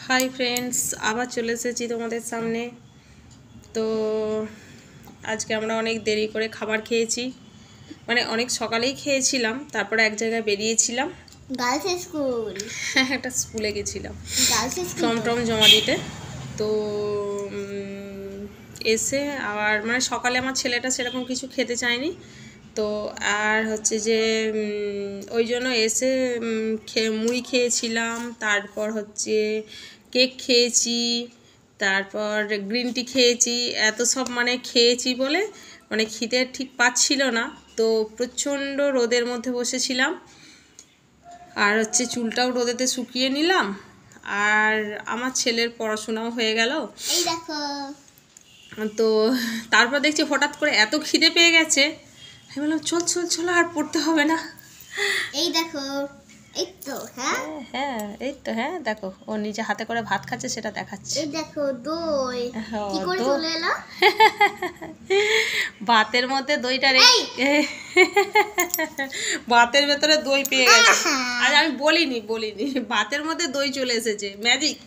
Hi friends, আবার চলে এসেছি তোমাদের সামনে। তো আজকে আমরা অনেক দেরি করে খাবার খেয়েছি, মানে অনেক সকালেই খেয়েছিলাম। তারপরে এক জায়গায় বেরিয়েছিলাম, গার্লস স্কুল। একটা স্কুলে গেছিলাম ফর্ম টম জমা দিতে। তো এসে আবার মানে সকালে আমার ছেলেটা সেরকম কিছু খেতে চায়নি, তো আর হচ্ছে যে ওই জন্য এসে মুড়ি খেয়েছিলাম, তারপর হচ্ছে কেক খেয়েছি, তারপর গ্রিন টি খেয়েছি। এত সব মানে খেয়েছি বলে মানে খিদে ঠিক পাচ্ছিল না। তো প্রচণ্ড রোদের মধ্যে বসেছিলাম, আর হচ্ছে চুলটাও রোদেতে শুকিয়ে নিলাম, আর আমার ছেলের পড়াশোনাও হয়ে গেল। এই দেখো, তো তারপর দেখছি হঠাৎ করে এত খিদে পেয়ে গেছে, আমি বললাম চল চল চলো, আর পড়তে হবে না। এই দেখো, এই তো হ্যাঁ এই তো, হ্যাঁ দেখো ও নিজে হাতে করে ভাত খাচ্ছে, সেটা দেখাচ্ছে। এই দেখো দই কি করে চলে এলো। ভাতের মধ্যে দইটা ভাতের ভেতরে দই পেয়ে গেছে। আর আমি বলিনি ভাতের মধ্যে দই চলে এসেছে, ম্যাজিক।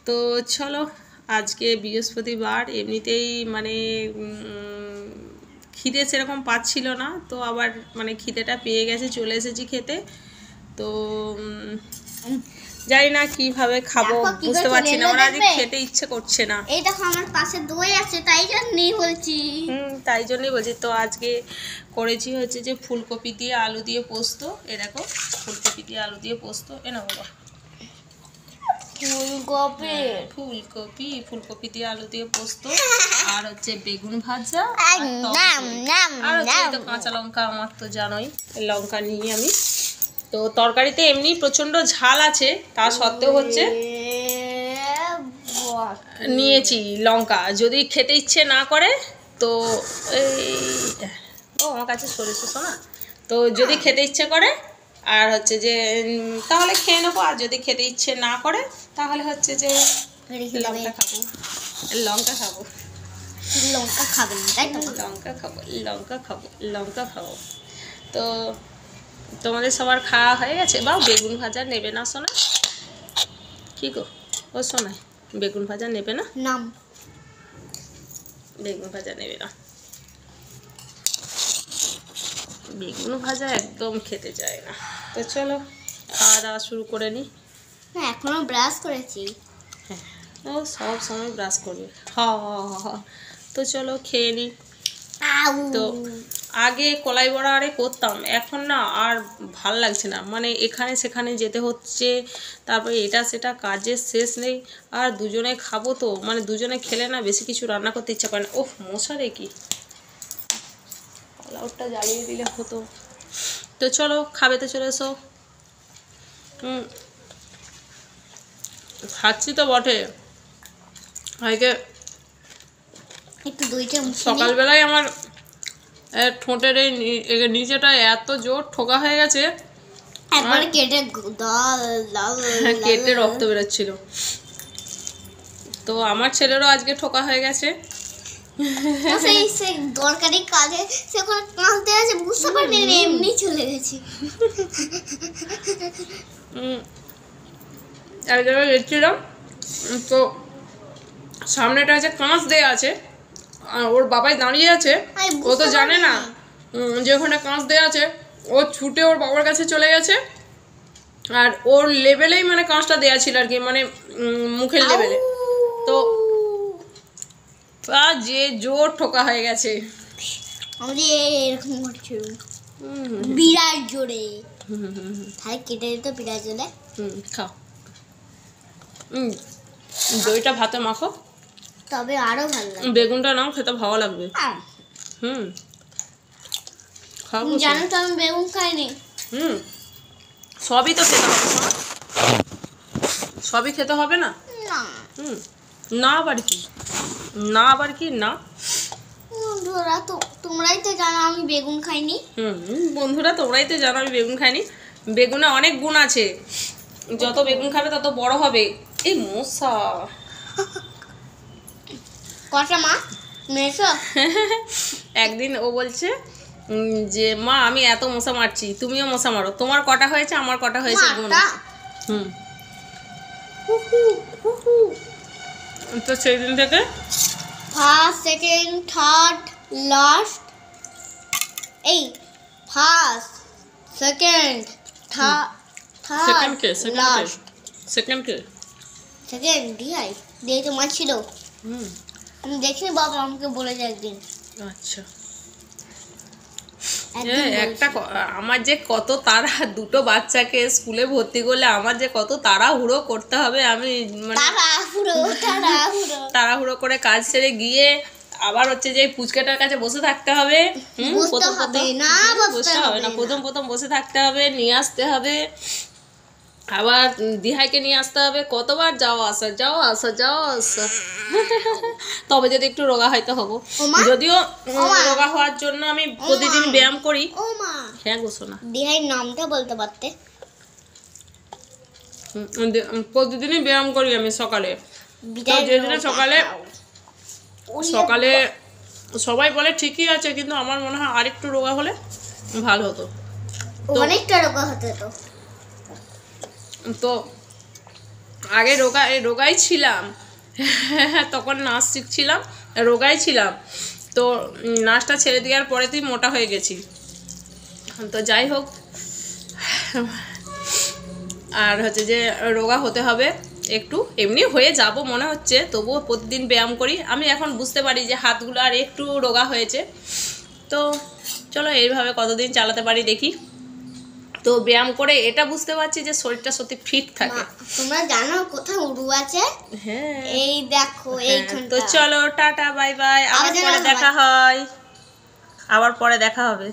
তো চলো, আজকে বৃহস্পতিবার, এমনিতেই মানে খিদে সেরকম পাচ্ছিল না, তো আবার মানে খিদেটা পেয়ে গেছে, চলে এসেছি খেতে। তো জানি না কিভাবে খাবো, বুঝতে পারছি না, আমার আজকে খেতে ইচ্ছে করছে না। এই দেখো আমার পাশে দই আছে, তাই জন্যই বলছি। তাই জন্যই বলছি। তো আজকে করেছি হচ্ছে যে ফুলকপি দিয়ে আলু দিয়ে পোস্ত। এ দেখো, ফুলকপি দিয়ে আলু দিয়ে পোস্ত। এ না বাবা, ফুলকপি দিয়ে আলু দিয়ে পোস্ত, আর হচ্ছে বেগুন ভাজা, আর হচ্ছে তো কাঁচা লঙ্কা, আমার তো জানোই লঙ্কা নিই আমি। তো তরকারিতে এমনি প্রচন্ড ঝাল আছে, তা সত্ত্বেও হচ্ছে নিয়েছি লঙ্কা, যদি খেতে ইচ্ছে না করে তো আমার কাছে সরিষা শোনা, তো যদি খেতে ইচ্ছে করে আর হচ্ছে যে তাহলে খেয়ে নেবো, আর যদি খেতে ইচ্ছে না করে তাহলে হচ্ছে যে লঙ্কা খাবো। লঙ্কা খাবেন তাই তো? লঙ্কা খাবো। তো তোমাদের সবার খাওয়া হয়ে গেছে? বা বেগুন ভাজা নেবে না সোনা? কি গো ও সোনা, বেগুন ভাজা নেবে না? নাম বেগুন ভাজা নেবে না, বেগুন ভাজা একদম খেতে চায় না। তো চলো খাওয়া দাওয়া শুরু করে নিই। এখনো ব্রাশ করেছি। হ্যাঁ, ও সব সময় ব্রাশ করবে। হ্যাঁ, তো চলো খেয়ে নিই। তো আগে কলাই বড়া আরে করতাম, এখন না আর ভাল লাগছে না, মানে এখানে সেখানে যেতে হচ্ছে, তারপরে এটা সেটা কাজের শেষ নেই, আর দুজনে খাবো তো, মানে দুজনে খেলে না বেশি কিছু রান্না করতে ইচ্ছা করে না। ওহ মশারে কি, লাউটটা জ্বালিয়ে দিলে হতো। তো চলো খাবে তো চলে এসো। খাচ্ছি তো বটে, আজকে একটু দইটা সকালবেলায় আমার ঠোঁটের এই নিচেটা এত জোর ঠোকা হয়ে গেছে, একবার কেটে কেটে রক্ত বেরোচ্ছিল। তো আমার ছেলেরও আজকে ঠোকা হয়ে গেছে। সেই দরকারি কাজে সে কোনো কাজ দেওয়া আছে বুঝতে পারিনি, এমনি চলে গেছি। এক জায়গায় গেছিলাম, তো সামনেটা আছে কাঁচ দেয়া আছে, আর ওর বাবাই দাঁড়িয়ে আছে, ও তো জানে না যে ওখানে কাঁচ দেয়া আছে। ও ছুটে ওর বাবার কাছে চলে গেছে, আর ওর লেভেলেই মানে কাঁচটা দেয়া ছিল আর কি, মানে মুখের লেভেলে। তো যে জোর ঠোকা হয়ে গেছে, এরকম করছে বিরাট জোরে। তাহলে কেটে দিত বিরাট জোরে। খাও, দইটা ভাতে মাখো, তবে আরো ভালো লাগবে। বেগুনটা নাও, খেতে ভালো লাগবে। খাবো, জানো তো আমি বেগুন খাইনি। সবই তো খেতে হবে, সবই খেতে হবে না। না আবার কি, না আবার কি না, বন্ধুরা তো তোমরাই তো জানো আমি বেগুন খাইনি। বন্ধুরা তোমরাই তো জানো আমি বেগুন খাইনি। বেগুনে অনেক গুণ আছে, যত বেগুন খাবে তত বড় হবে। এই মশা কটা মা মেশো। একদিন ও বলছে যে মা আমি এত মশা মারছি, তুমিও মশা মারো, তোমার কটা হয়েছে আমার কটা হয়েছে। তো সেই দিন থেকে ফার্স্ট সেকেন্ড থার্ড লাস্ট, এই ফার্স্ট সেকেন্ড থার্ড সেকেন্ড কে লাস্ট, সেকেন্ড কে সেকেন্ড দিহাই দিয়ে তোমার ছিল। আমি দেখিনি, বাবা আমাকে বলেছে একদিন। আচ্ছা। একদিন একটা আমার যে কত তাড়া, দুটো বাচ্চাকে স্কুলে ভর্তি করলে আমার যে কত তাড়াহুড়ো করতে হবে। আমি মানে তাড়াহুড়ো করে কাজ সেরে গিয়ে আবার হচ্ছে যে পুচকাটার কাছে বসে থাকতে হবে। বসতে হবে না, বসতে হবে না, প্রথম বসে থাকতে হবে, নিয়ে আসতে হবে, আবার দিহাইকে নিয়ে আসতে হবে, কতবার যাওয়া আসা তবে যদি একটু রোগা হয়তো হবো। যদিও রোগা হওয়ার জন্য আমি প্রতিদিন ব্যায়াম করি। ও মা, হ্যাঁ গো সোনা, দিহাই নামটা বলতে পারতে। প্রতিদিনই ব্যায়াম করি আমি সকালে। তো যেদিনে সকালে সবাই বলে ঠিকই আছে, কিন্তু আমার মনে হয় আরেকটু রোগা হলে ভালো হতো। অনেকটা রোগা হতো। তো আগে রোগাই ছিলাম, তখন নাচ শিখছিলাম, রোগাই ছিলাম। তো নাচটা ছেড়ে দেওয়ার পরেতেই মোটা হয়ে গেছি। তো যাই হোক, আর হচ্ছে যে রোগা হতে হবে একটু, এমনি হয়ে যাব মনে হচ্ছে, তবুও প্রতিদিন ব্যায়াম করি। আমি এখন বুঝতে পারি যে হাতগুলো আর একটু রোগা হয়েছে। তো চলো এইভাবে কতদিন চালাতে পারি দেখি। তো ব্যায়াম করে এটা বুঝতে পারছি যে শরীরটা সত্যি ফিট থাকে। তোমরা জানো কোথায় উড়ু আছে? হ্যাঁ, এই দেখো এইখানটা। তো চলো টাটা বাই বাই, আবার পরে দেখা হবে।